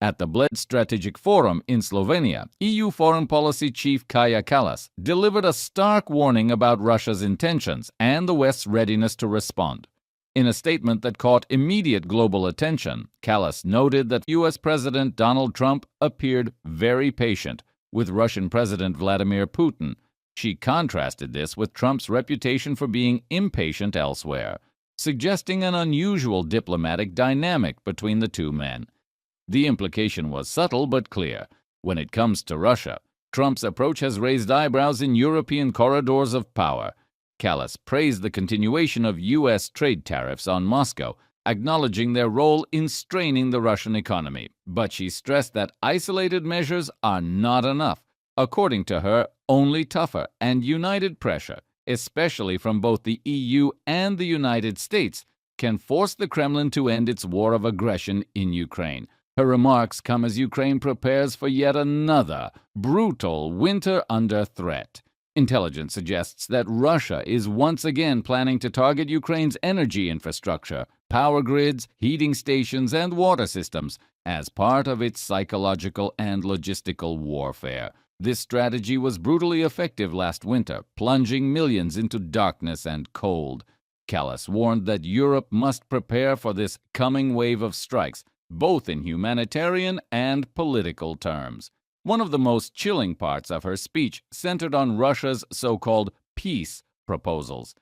At the Bled Strategic Forum in Slovenia, EU Foreign Policy Chief Kaja Kallas delivered a stark warning about Russia's intentions and the West's readiness to respond. In a statement that caught immediate global attention, Kallas noted that U.S. President Donald Trump appeared very patient with Russian President Vladimir Putin. She contrasted this with Trump's reputation for being impatient elsewhere, suggesting an unusual diplomatic dynamic between the two men. The implication was subtle but clear. When it comes to Russia, Trump's approach has raised eyebrows in European corridors of power. Kallas praised the continuation of U.S. trade tariffs on Moscow, acknowledging their role in straining the Russian economy. But she stressed that isolated measures are not enough. According to her, only tougher and united pressure, especially from both the EU and the United States, can force the Kremlin to end its war of aggression in Ukraine. Her remarks come as Ukraine prepares for yet another brutal winter under threat. Intelligence suggests that Russia is once again planning to target Ukraine's energy infrastructure, power grids, heating stations, and water systems as part of its psychological and logistical warfare. This strategy was brutally effective last winter, plunging millions into darkness and cold. Kallas warned that Europe must prepare for this coming wave of strikes, both in humanitarian and political terms. One of the most chilling parts of her speech centered on Russia's so-called peace proposals.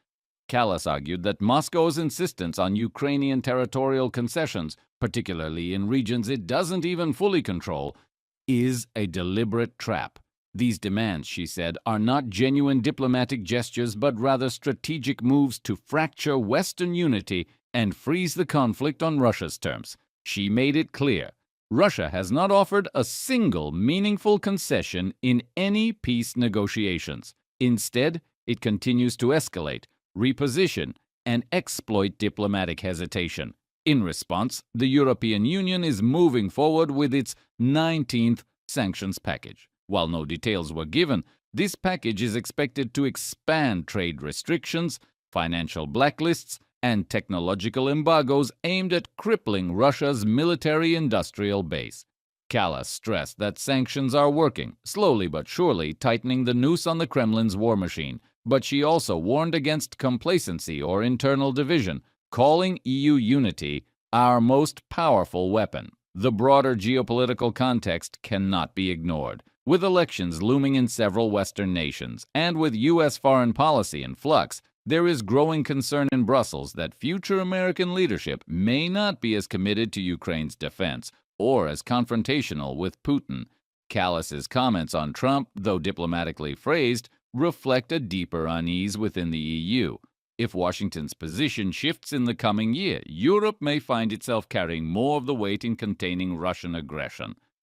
Kallas argued that Moscow's insistence on Ukrainian territorial concessions, particularly in regions it doesn't even fully control, is a deliberate trap. These demands, she said, are not genuine diplomatic gestures but rather strategic moves to fracture Western unity and freeze the conflict on Russia's terms. She made it clear Russia has not offered a single meaningful concession in any peace negotiations. Instead, it continues to escalate, reposition, and exploit diplomatic hesitation. In response, the European Union is moving forward with its 19th sanctions package. While no details were given, this package is expected to expand trade restrictions, financial blacklists, and technological embargoes aimed at crippling Russia's military-industrial base. Kallas stressed that sanctions are working, slowly but surely tightening the noose on the Kremlin's war machine, but she also warned against complacency or internal division, calling EU unity our most powerful weapon. The broader geopolitical context cannot be ignored. With elections looming in several Western nations, and with U.S. foreign policy in flux, there is growing concern in Brussels that future American leadership may not be as committed to Ukraine's defense or as confrontational with Putin. Kallas's comments on Trump, though diplomatically phrased, reflect a deeper unease within the EU. If Washington's position shifts in the coming year, Europe may find itself carrying more of the weight in containing Russian aggression.